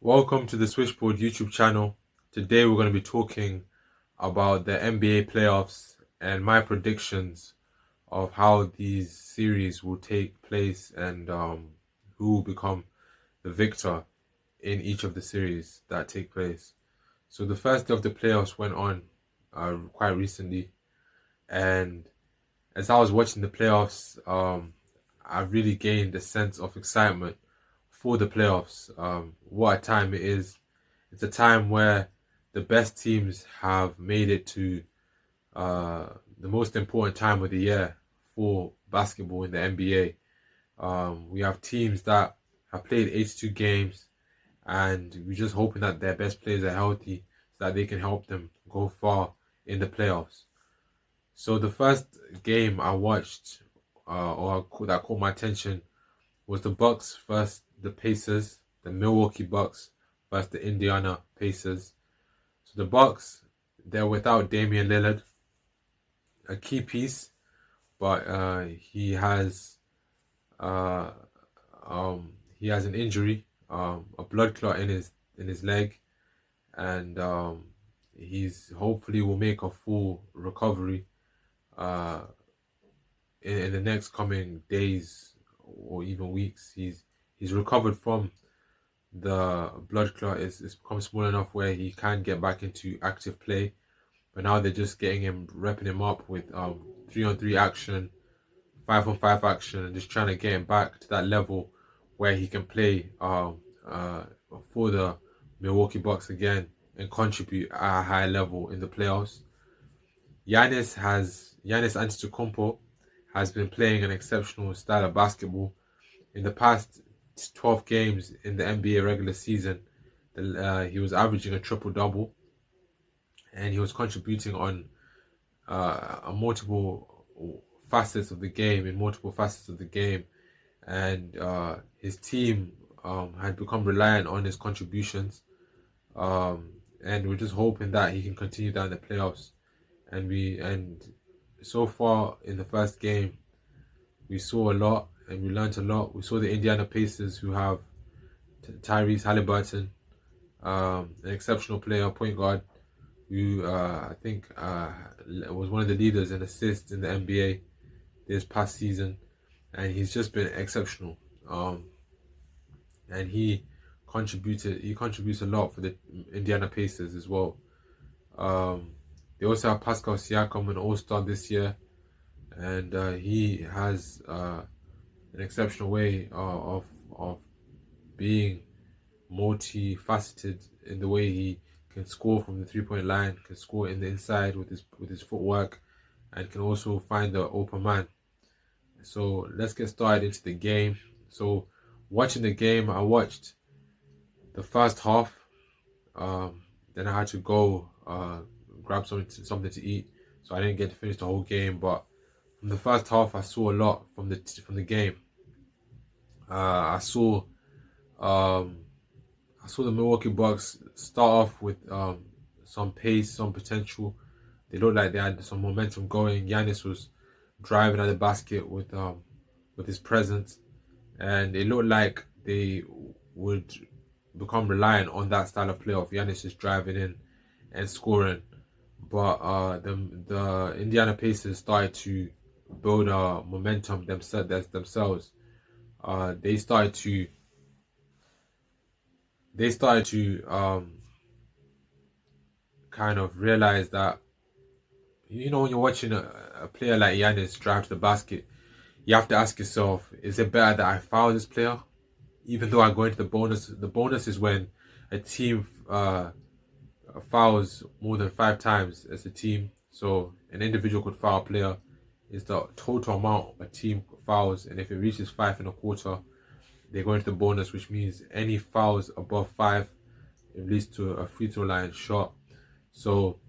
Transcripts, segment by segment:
Welcome to the Switchboard YouTube channel. Today we're going to be talking about the NBA playoffs and my predictions of how these series will take place and who will become the victor in each of the series that take place. So the first day of the playoffs went on quite recently, and as I was watching the playoffs, I really gained a sense of excitement for the playoffs. What a time it is! It's a time where the best teams have made it to the most important time of the year for basketball in the NBA. We have teams that have played 82 games, and we're just hoping that their best players are healthy so that they can help them go far in the playoffs. So the first game I watched that caught my attention was the Bucks versus the Pacers, the Milwaukee Bucks versus the Indiana Pacers. So the Bucks, they're without Damian Lillard, a key piece, but uh, he has an injury, a blood clot in his leg, and he's hopefully will make a full recovery uh, in the next coming days or even weeks. He's recovered from the blood clot. It's become small enough where he can get back into active play. But now they're just repping him up with 3-on-3 action, 5-on-5 action, and just trying to get him back to that level where he can play for the Milwaukee Bucks again and contribute at a high level in the playoffs. Giannis Antetokounmpo has been playing an exceptional style of basketball. In the past 12 games in the NBA regular season, he was averaging a triple-double, and he was contributing on multiple facets of the game, and his team had become reliant on his contributions, and we're just hoping that he can continue that in the playoffs. And so far in the first game, we saw a lot and we learned a lot. We saw the Indiana Pacers, who have Tyrese Halliburton, an exceptional player, point guard, who I think was one of the leaders in assists in the NBA this past season, and he's just been exceptional. And he contributes a lot for the Indiana Pacers as well. They also have Pascal Siakam, an All-Star this year, and he has an exceptional way of being multifaceted in the way he can score from the 3-point line, can score in the inside with his footwork, and can also find the open man. So let's get started into the game. So watching the game, I watched the first half. Then I had to go grab something to eat, so I didn't get to finish the whole game. But from the first half, I saw a lot from the game. I saw the Milwaukee Bucks start off with some pace, some potential. They looked like they had some momentum going. Giannis was driving at the basket with his presence, and it looked like they would become reliant on that style of play of Giannis just driving in and scoring. But the Indiana Pacers started to build momentum themselves. They started to kind of realize that, when you're watching a player like Giannis drive to the basket, you have to ask yourself, is it better that I foul this player even though I go into the bonus? The bonus is when a team fouls more than 5 times as a team. So an individual could foul a player is the total amount a team fouls, and if it reaches 5.25, they go into the bonus, which means any fouls above 5, it leads to a free throw line shot. So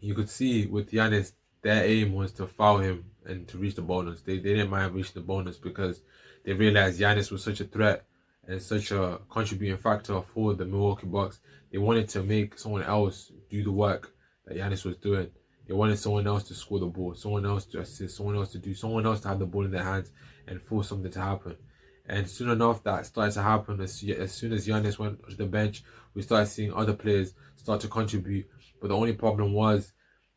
you could see with Giannis, their aim was to foul him and to reach the bonus. They didn't mind reaching the bonus because they realized Giannis was such a threat and such a contributing factor for the Milwaukee Bucks. They wanted to make someone else do the work that Giannis was doing. They wanted someone else to score the ball, someone else to assist, someone else to have the ball in their hands and force something to happen. And soon enough, that started to happen. As soon as Giannis went to the bench, we started seeing other players start to contribute. But the only problem was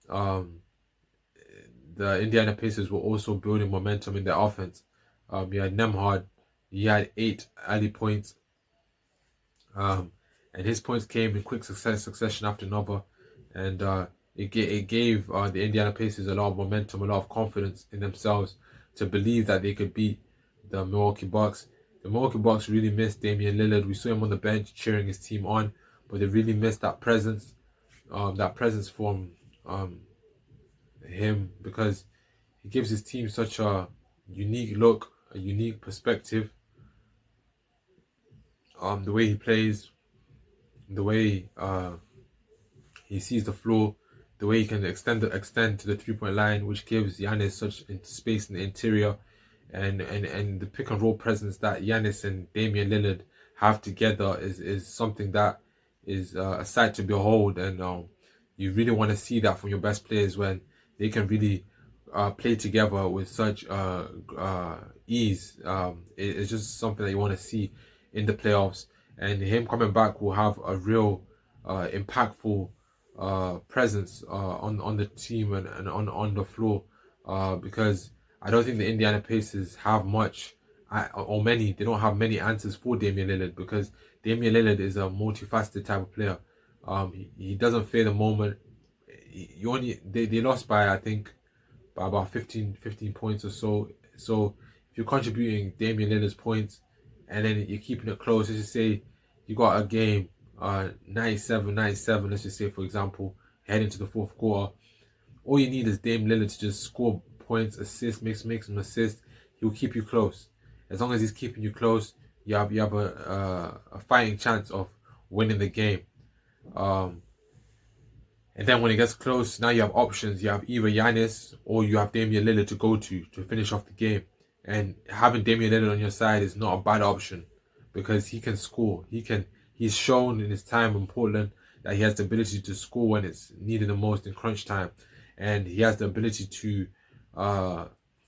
um, the Indiana Pacers were also building momentum in their offense. You had Nemhard, he had 8 early points, um, and his points came in quick succession after another, and it gave the Indiana Pacers a lot of momentum, a lot of confidence in themselves to believe that they could beat the Milwaukee Bucks. The Milwaukee Bucks really missed Damian Lillard. We saw him on the bench cheering his team on, but they really missed that presence from um, him, because he gives his team such a unique look, a unique perspective. The way he plays, the way he sees the floor, the way he can extend to the 3 point line, which gives Giannis such space in the interior, and the pick and roll presence that Giannis and Damian Lillard have together is something that is a sight to behold, and you really want to see that from your best players when they can really play together with such ease. It's just something that you want to see in the playoffs, and him coming back will have a real impactful presence on the team and on the floor, because I don't think the Indiana Pacers have much or many. They don't have many answers for Damian Lillard, because Damian Lillard is a multifaceted type of player. He doesn't fear the moment. They lost by, I think, by about 15 points or so. So if you're contributing Damian Lillard's points and then you're keeping it close, let's just say you got a game 97, let's just say, for example, heading to the fourth quarter, all you need is Dame Lillard to just score points, assist, make some assists. He'll keep you close. As long as he's keeping you close, you have a fighting chance of winning the game. And then when it gets close, now you have options. You have either Giannis or you have Damian Lillard to go to finish off the game. And having Damian Lillard on your side is not a bad option, because he can score. He's shown in his time in Portland that he has the ability to score when it's needed the most in crunch time. And he has the ability to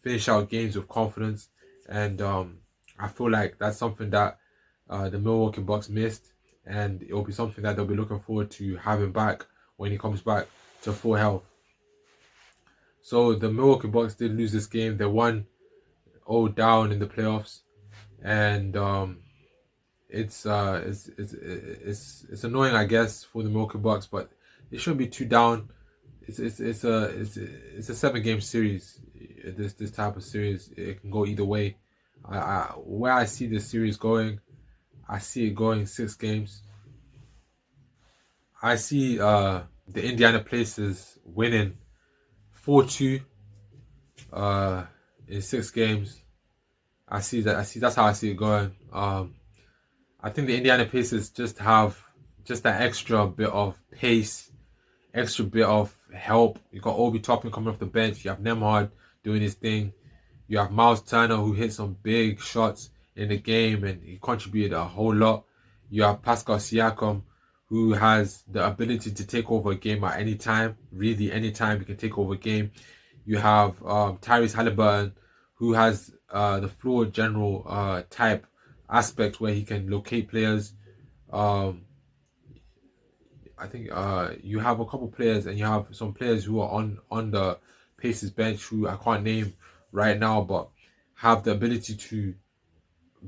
finish out games with confidence. And I feel like that's something that the Milwaukee Bucks missed. And it will be something that they'll be looking forward to having back when he comes back to full health. So the Milwaukee Bucks did lose this game. They won 0 down in the playoffs, and it's annoying, I guess, for the Milwaukee Bucks, but they shouldn't be too down. It's a 7 game series. This type of series, it can go either way. Where I see this series going, I see it going 6 games. I see the Indiana Pacers winning 4-2 in 6 games. I see that's how I see it going. I think the Indiana Pacers just have just that extra bit of pace, extra bit of help. You got Obi Toppin coming off the bench. You have Nemhard doing his thing. You have Miles Turner, who hit some big shots in the game and he contributed a whole lot. You have Pascal Siakam, who has the ability to take over a game at any time. Really, any time he can take over a game. You have Tyrese Halliburton, who has the floor general type aspect where he can locate players. I think you have a couple players, and you have some players who are on the Pacers bench who I can't name right now, but have the ability to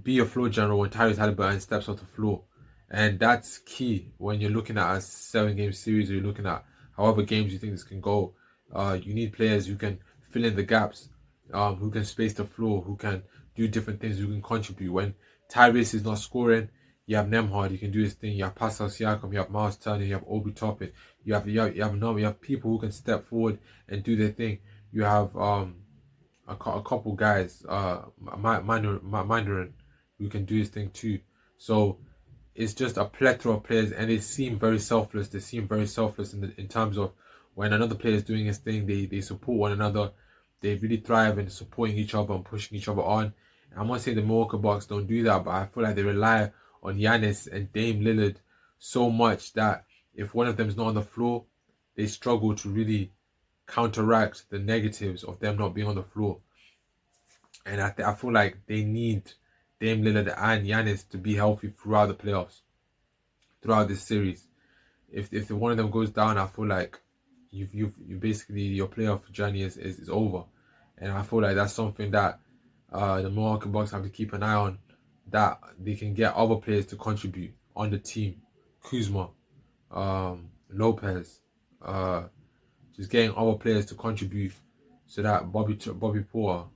be a floor general when Tyrese Halliburton steps off the floor. And that's key when you're looking at a 7 game series, or you're looking at however games you think this can go. You need players who can fill in the gaps, who can space the floor, who can do different things, who can contribute. When Tyrese is not scoring, you have Nemhard, you can do his thing. You have Pascal Siakam, you have Miles Turner, you have Obi Toppin, you have people who can step forward and do their thing. You have a couple guys, Mandarin, who can do his thing too. So it's just a plethora of players, and they seem very selfless. They seem very selfless in terms of when another player is doing his thing, they support one another. They really thrive in supporting each other and pushing each other on. And I'm not saying the Milwaukee Bucks don't do that, but I feel like they rely on Giannis and Dame Lillard so much that if one of them is not on the floor, they struggle to really counteract the negatives of them not being on the floor. And I feel like they need Dame Lillard and Giannis to be healthy throughout the playoffs, throughout this series. If one of them goes down, I feel like you basically your playoff journey is over, and I feel like that's something that the Milwaukee Bucks have to keep an eye on, that they can get other players to contribute on the team, Kuzma, Lopez, just getting other players to contribute, so that Bobby Porter,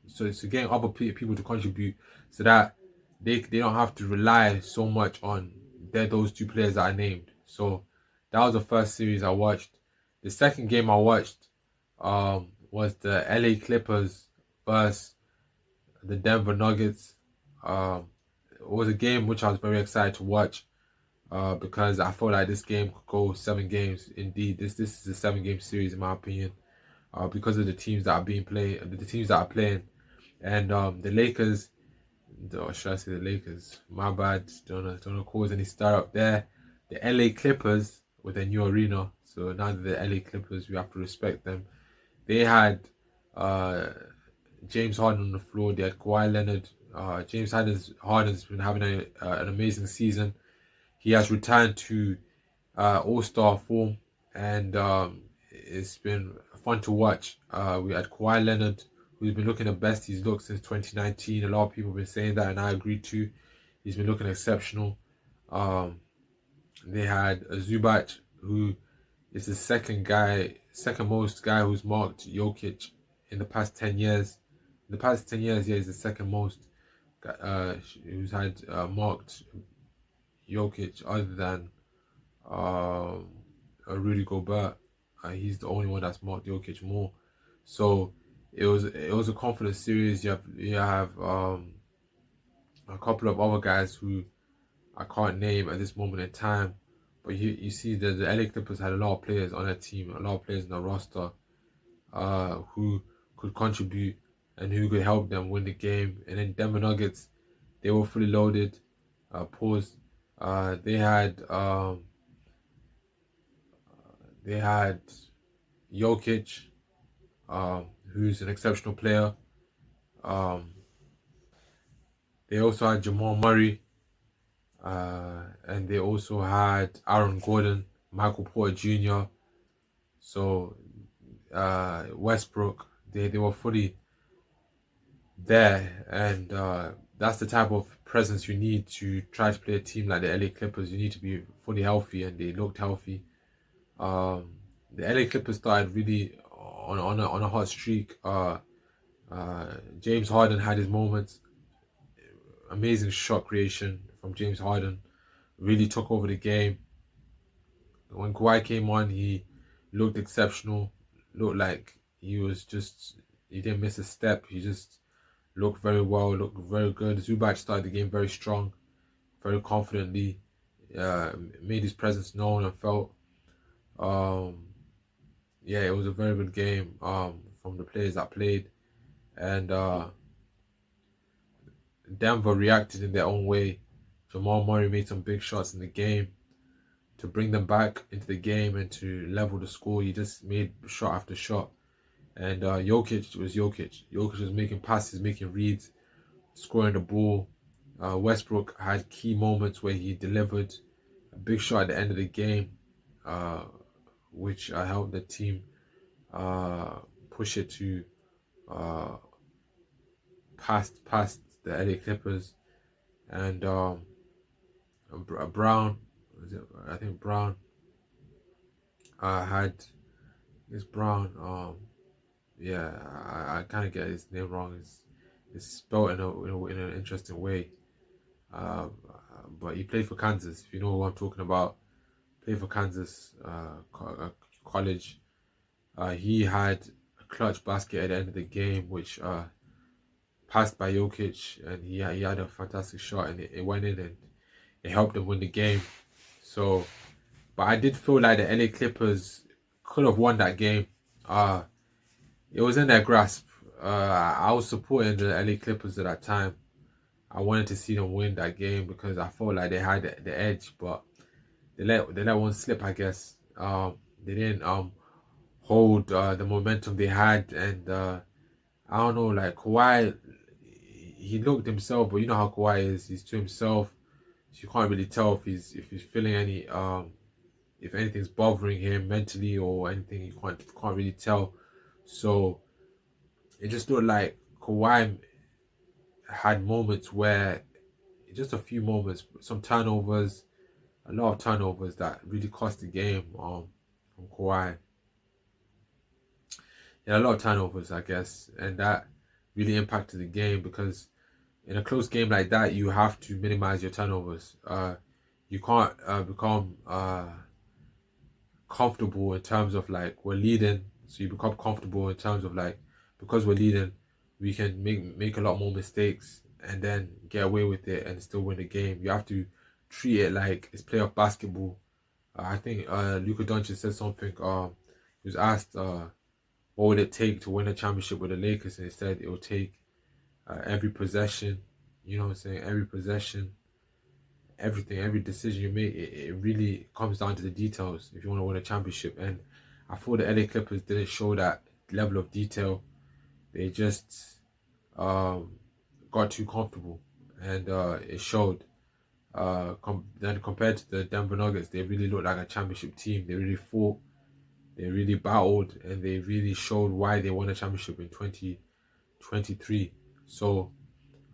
so getting other people to contribute, so that they don't have to rely so much on those two players that I named. So that was the first series I watched. The second game I watched was the LA Clippers versus the Denver Nuggets. It was a game which I was very excited to watch, because I felt like this game could go 7 games. Indeed, this is a 7 game series in my opinion, because of the teams that are being played, the teams that are playing, and the Lakers. Or should I say the Lakers? My bad. Don't cause any stir up there. The LA Clippers with their new arena. So now that the LA Clippers, we have to respect them. They had James Harden on the floor. They had Kawhi Leonard. James Harden's been having an amazing season. He has returned to all-star form, and it's been fun to watch. We had Kawhi Leonard, who's been looking the best he's looked since 2019. A lot of people have been saying that, and I agree too. He's been looking exceptional. They had Zubac, who is the second most guy who's marked Jokic in the past 10 years. In the past 10 years, yeah, he's the second most who's had marked Jokic, other than Rudy Gobert. He's the only one that's marked Jokic more. So it was a confident series. You have a couple of other guys who I can't name at this moment in time, but you see that the LA Clippers had a lot of players on their team, a lot of players in the roster, who could contribute and who could help them win the game. And then Denver Nuggets, they were fully loaded. Pause. They had Jokic, who's an exceptional player. They also had Jamal Murray, and they also had Aaron Gordon, Michael Porter Jr. So Westbrook, they were fully there, and that's the type of presence you need to try to play a team like the LA Clippers. You need to be fully healthy, and they looked healthy. The LA Clippers started really on a hot streak. James Harden had his moments. Amazing shot creation from James Harden. Really took over the game. When Kawhi came on, he looked exceptional. Looked like he didn't miss a step. He just looked very well, looked very good. Zubac started the game very strong, very confidently. Made his presence known and felt. Yeah, it was a very good game from the players that played, and Denver reacted in their own way. Jamal Murray made some big shots in the game to bring them back into the game and to level the score. He just made shot after shot, and Jokic was Jokic. Jokic was making passes, making reads, scoring the ball. Westbrook had key moments where he delivered a big shot at the end of the game, which helped the team push it to past the LA Clippers. And Brown, I think Brown had this Brown. Yeah, I kind of get his name wrong. It's spelled in an interesting way. But he played for Kansas. If you know who I'm talking about, played for Kansas college. He had a clutch basket at the end of the game, which passed by Jokic, and he had a fantastic shot, and it went in, and it helped them win the game. So, but I did feel like the LA Clippers could have won that game. It was in their grasp. I was supporting the LA Clippers at that time. I wanted to see them win that game because I felt like they had the edge, but they let one slip, I guess. They didn't hold the momentum they had, and I don't know, like Kawhi, he looked himself, but you know how Kawhi is. He's to himself. So you can't really tell if he's feeling any if anything's bothering him mentally or anything. You can't really tell. So it just looked like Kawhi had moments where just a few moments, some turnovers, a lot of turnovers that really cost the game from Kawhi. Yeah, a lot of turnovers, I guess, and that really impacted the game because in a close game like that, you have to minimize your turnovers. You can't become comfortable in terms of like we're leading, so you become comfortable in terms of like because we're leading, we can make a lot more mistakes and then get away with it and still win the game. You have to treat it like it's playoff basketball. I think Luka Doncic said something. He was asked what would it take to win a championship with the Lakers, and he said it will take every possession. You know what I'm saying? Every possession, everything, every decision you make, it really comes down to the details if you want to win a championship. And I thought the LA Clippers didn't show that level of detail. They just got too comfortable, and it showed. Then compared to the Denver Nuggets, they really looked like a championship team. They really fought, they really battled, and they really showed why they won a championship in 2023. So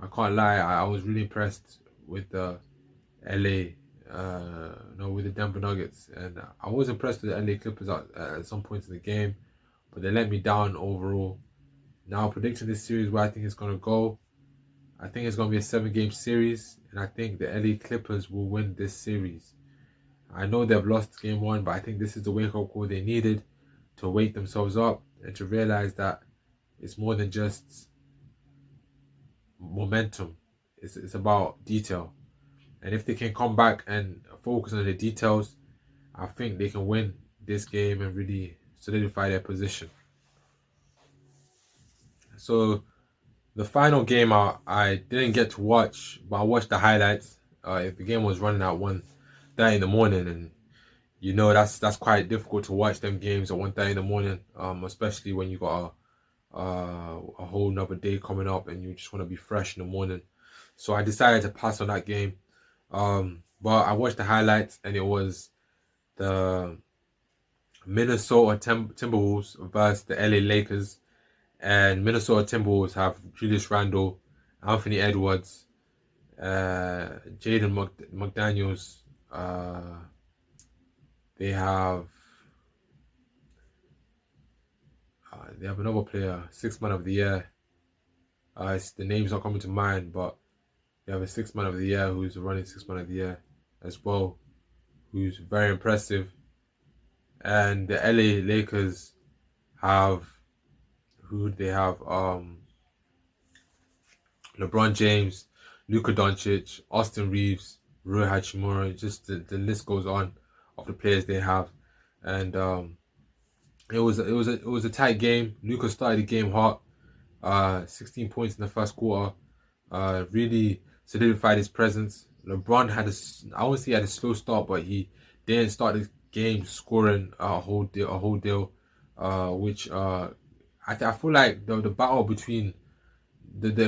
I can't lie, I was really impressed with the LA, no, with the Denver Nuggets, and I was impressed with the LA Clippers at some points in the game, but they let me down overall. Now predicting this series, where I think it's gonna go, I think it's gonna be a 7-game series, and I think the LA Clippers will win this series. I know they've lost game one, but I think this is the wake-up call they needed to wake themselves up and to realize that it's more than just momentum. It's about detail. And if they can come back and focus on the details, I think they can win this game and really solidify their position. So the final game I didn't get to watch, but I watched the highlights. The game was running at 1:30 in the morning, and you know that's quite difficult to watch them games at 1:30 in the morning, especially when you got a whole nother day coming up and you just want to be fresh in the morning. So I decided to pass on that game. But I watched the highlights, and it was the Minnesota Timberwolves versus the LA Lakers. And Minnesota Timberwolves have Julius Randle, Anthony Edwards, Jaden McDaniels. They have another player, 6th man of the year. The name's not coming to mind, but they have a 6th man of the year who's running 6th man of the year as well, who's very impressive. And the LA Lakers have who they have LeBron James, Luka Doncic, Austin Reeves, Rui Hachimura. Just the list goes on of the players they have, and it was a tight game. Luka started the game hot, 16 points in the first quarter, really solidified his presence. LeBron I won't say he had a slow start, but he didn't start the game scoring a whole deal, which I feel like the battle between not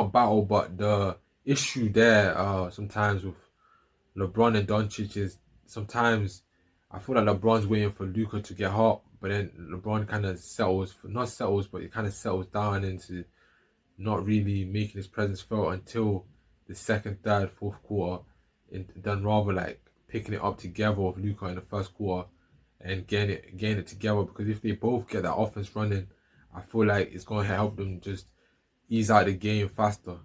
a battle, but the issue there sometimes with LeBron and Doncic is sometimes I feel like LeBron's waiting for Luka to get hot, but then LeBron kind of not settles, but it kind of settles down into not really making his presence felt until the second, third, fourth quarter, and then rather like picking it up together with Luka in the first quarter and getting it together. Because if they both get that offense running, I feel like it's going to help them just ease out the game faster,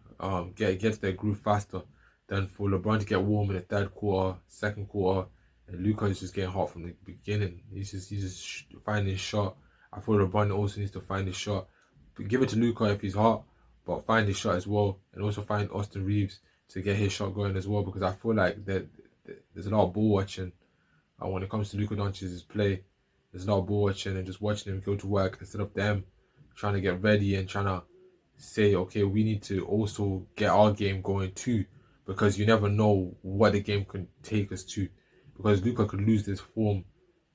get to their groove faster than for LeBron to get warm in the third quarter, second quarter, and Luka is just getting hot from the beginning. He's just finding his shot. I feel LeBron also needs to find his shot. But give it to Luka if he's hot, but find his shot as well, and also find Austin Reeves to get his shot going as well, because I feel like that there's a lot of ball watching when it comes to Luka Doncic's play. There's a lot of ball watching and just watching him go to work instead of them trying to get ready and trying to say, okay, we need to also get our game going too, because you never know what the game can take us to, because Luka could lose this form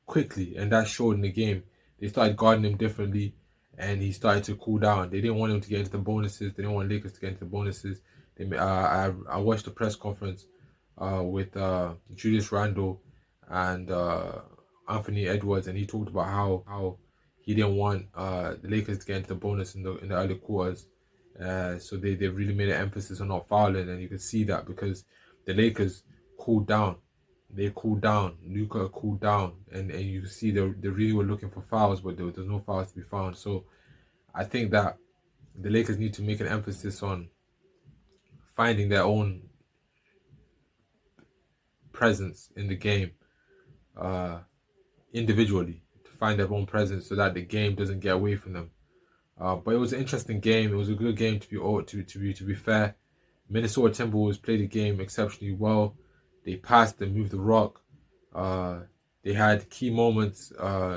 quickly, and that showed in the game. They started guarding him differently, and he started to cool down. They didn't want him to get into the bonuses. They didn't want Lakers to get into the bonuses. I watched the press conference with Julius Randle and Anthony Edwards, and he talked about how he didn't want the Lakers to get into the bonus in the early quarters. So they really made an emphasis on not fouling, and you can see that because the Lakers cooled down. They cooled down. Luka cooled down, and you can see they really were looking for fouls, but there's no fouls to be found. So I think that the Lakers need to make an emphasis on finding their own presence in the game uh, individually, to find their own presence so that the game doesn't get away from them. But it was an interesting game. It was a good game to be fair. Minnesota Timberwolves played the game exceptionally well. They passed, they moved the rock. They had key moments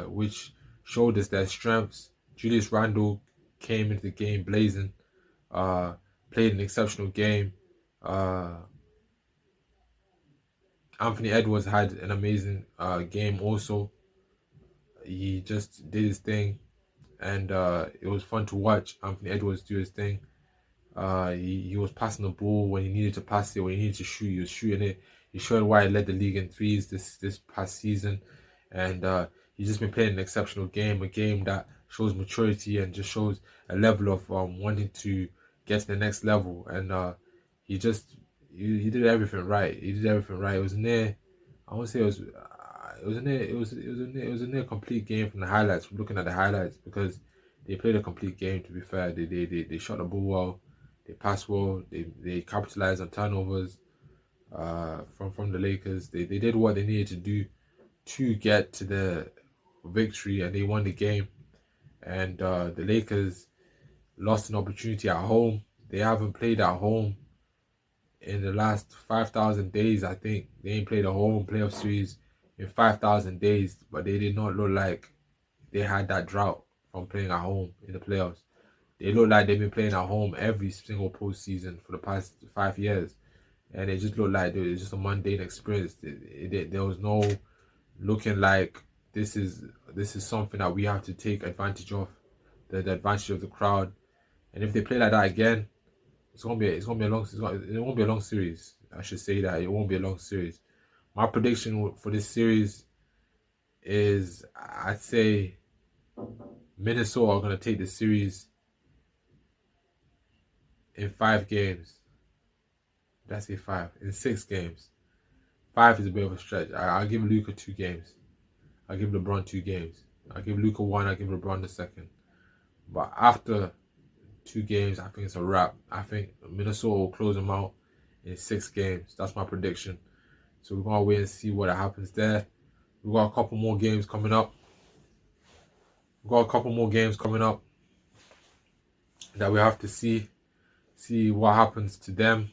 which showed us their strengths. Julius Randle came into the game blazing, played an exceptional game. Anthony Edwards had an amazing game also. He just did his thing, and it was fun to watch Anthony Edwards do his thing. He was passing the ball when he needed to pass it, when he needed to shoot, he was shooting it. He showed why he led the league in threes this past season, and he's just been playing an exceptional game, a game that shows maturity and just shows a level of wanting to get to the next level. And he just he did everything right. He did everything right. It was near. I won't say it was a near complete game from the highlights. From looking at the highlights, because they played a complete game. To be fair, they shot the ball well. They passed well. They capitalized on turnovers from the Lakers. They did what they needed to do to get to the victory, and they won the game. And the Lakers lost an opportunity at home. They haven't played at home in the last 5,000 days. I think they ain't played a home playoff series in 5,000 days, but they did not look like they had that drought from playing at home in the playoffs. They look like they've been playing at home every single postseason for the past 5 years, and it just looked like it was just a mundane experience. There was no looking like this is something that we have to take advantage of, the advantage of the crowd. And if they play like that again, it won't be a long series. I should say that it won't be a long series. My prediction for this series is, I'd say Minnesota are going to take the series in 5 games. Did I say 5? In 6 games. 5 is a bit of a stretch. I'll give Luka 2 games. I'll give LeBron 2 games. I'll give Luka 1. I'll give LeBron the second. But after 2 games, I think it's a wrap. I think Minnesota will close them out in 6 games. That's my prediction. So we're gonna wait and see what happens there. We've got a couple more games coming up. That we have to see what happens to them.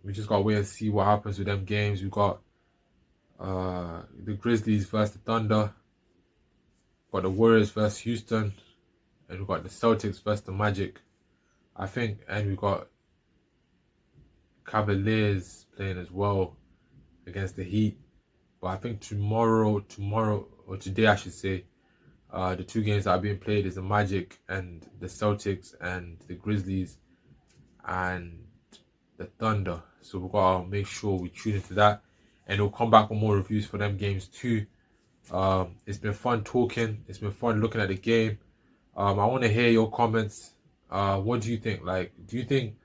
We just gotta wait and see what happens with them games. We got the Grizzlies versus the Thunder. Got the Warriors versus Houston, and we got the Celtics versus the Magic, I think, and we got Cavaliers playing as well against the Heat. But I think tomorrow or today I should say, the 2 games that are being played is the Magic and the Celtics, and the Grizzlies and the Thunder. So we've got to make sure we tune into that, and we'll come back with more reviews for them games too. It's been fun talking. It's been fun looking at the game. I want to hear your comments. What do you think? Like, do you think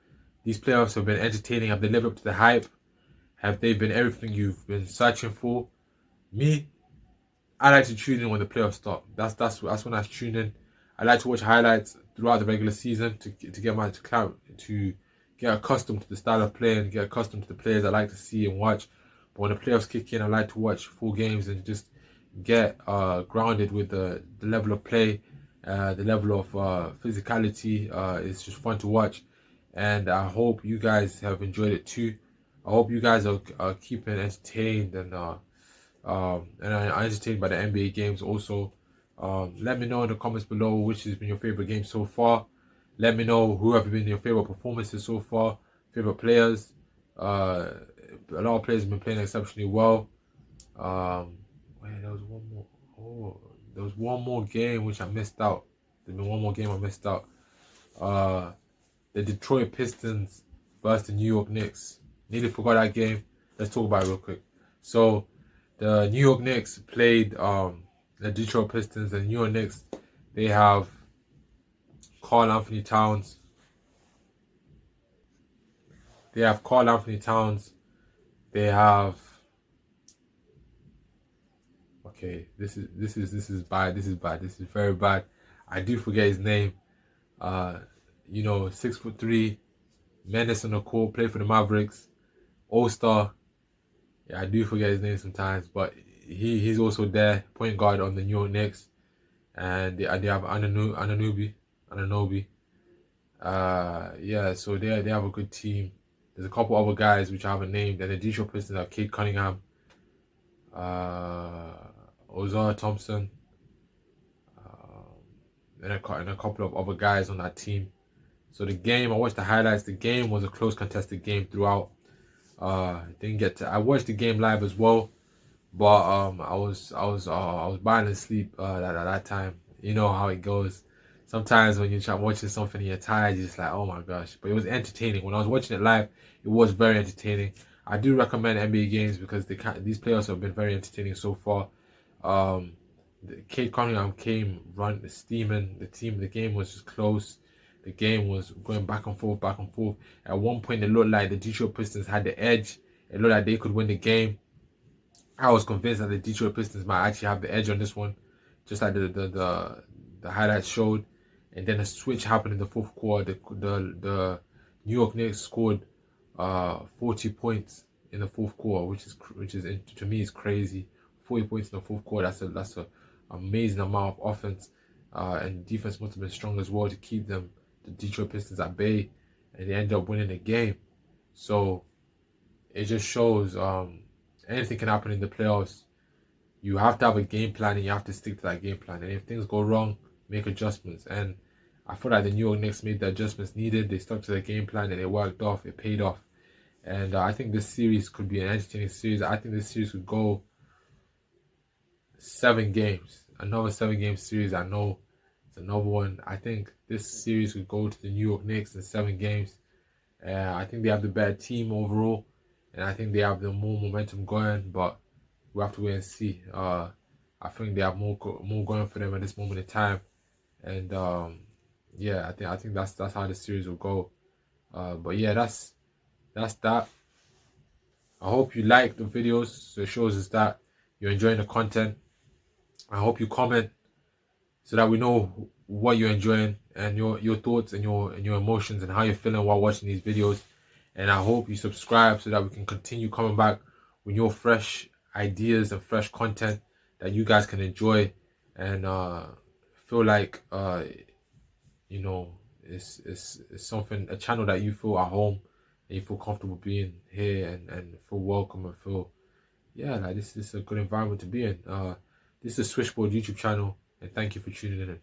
these playoffs have been entertaining? Have they lived up to the hype? Have they been everything you've been searching for? Me, I like to tune in when the playoffs start. That's when I tune in. I like to watch highlights throughout the regular season to get accustomed to the style of play and get accustomed to the players I like to see and watch. But when the playoffs kick in, I like to watch full games and just get grounded with the level of play, the level of physicality. It's just fun to watch, and I hope you guys have enjoyed it too. I hope you guys are keeping entertained and are entertained by the NBA games also. Let me know in the comments below which has been your favorite game so far. Let me know who have been your favorite performances so far, favorite players. A lot of players have been playing exceptionally well. Wait, there was one more. Oh, there was one more game which I missed out. There's been one more game I missed out. The Detroit Pistons versus the New York Knicks. Nearly forgot that game. Let's talk about it real quick. So the New York Knicks played the Detroit Pistons. And the New York Knicks, they have Karl Anthony Towns. They have Karl Anthony Towns. They have this is bad. This is bad. This is very bad. I do forget his name. 6'3", menace on the court, played for the Mavericks, All-Star. Yeah, I do forget his name sometimes, but he's also there, point guard on the New York Knicks, and they have Anunoby. So they have a good team. There's a couple other guys which I haven't named, and the Detroit Pistons have Cade Cunningham, Ozar Thompson, and a couple of other guys on that team. So the game, I watched the highlights. The game was a close, contested game throughout. I watched the game live as well, but I was buying asleep at that time. You know how it goes. Sometimes when you're watching something and you're tired, you're just like, oh my gosh. But it was entertaining. When I was watching it live, it was very entertaining. I do recommend NBA games because these players have been very entertaining so far. Cade Cunningham came steaming. The game was just close. The game was going back and forth. At one point, it looked like the Detroit Pistons had the edge. It looked like they could win the game. I was convinced that the Detroit Pistons might actually have the edge on this one, just like the highlights showed. And then a switch happened in the fourth quarter. The New York Knicks scored 40 points in the fourth quarter, which is to me is crazy. 40 points in the fourth quarter. That's a amazing amount of offense, and defense must have been strong as well to keep the Detroit Pistons at bay, and they ended up winning the game. So it just shows anything can happen in the playoffs. You have to have a game plan, and you have to stick to that game plan. And if things go wrong, make adjustments. And I feel like the New York Knicks made the adjustments needed. They stuck to the game plan, and it worked off. It paid off. And I think this series could be an entertaining series. I think this series could go 7 games. Another 7-game series. I know it's another one. I think this series could go to the New York Knicks in 7 games. I think they have the better team overall, and I think they have the more momentum going. But we have to wait and see. I think they have more going for them at this moment in time, and I think that's how the series will go. But yeah, that's that. I hope you like the videos. So it shows us that you're enjoying the content. I hope you comment so that we know what you're enjoying and your thoughts and your emotions and how you're feeling while watching these videos. And I hope you subscribe so that we can continue coming back with your fresh ideas and fresh content that you guys can enjoy and feel like it's something, a channel that you feel at home and you feel comfortable being here and feel welcome and feel like this is a good environment to be in. This is the Switchboard YouTube channel, and thank you for tuning in.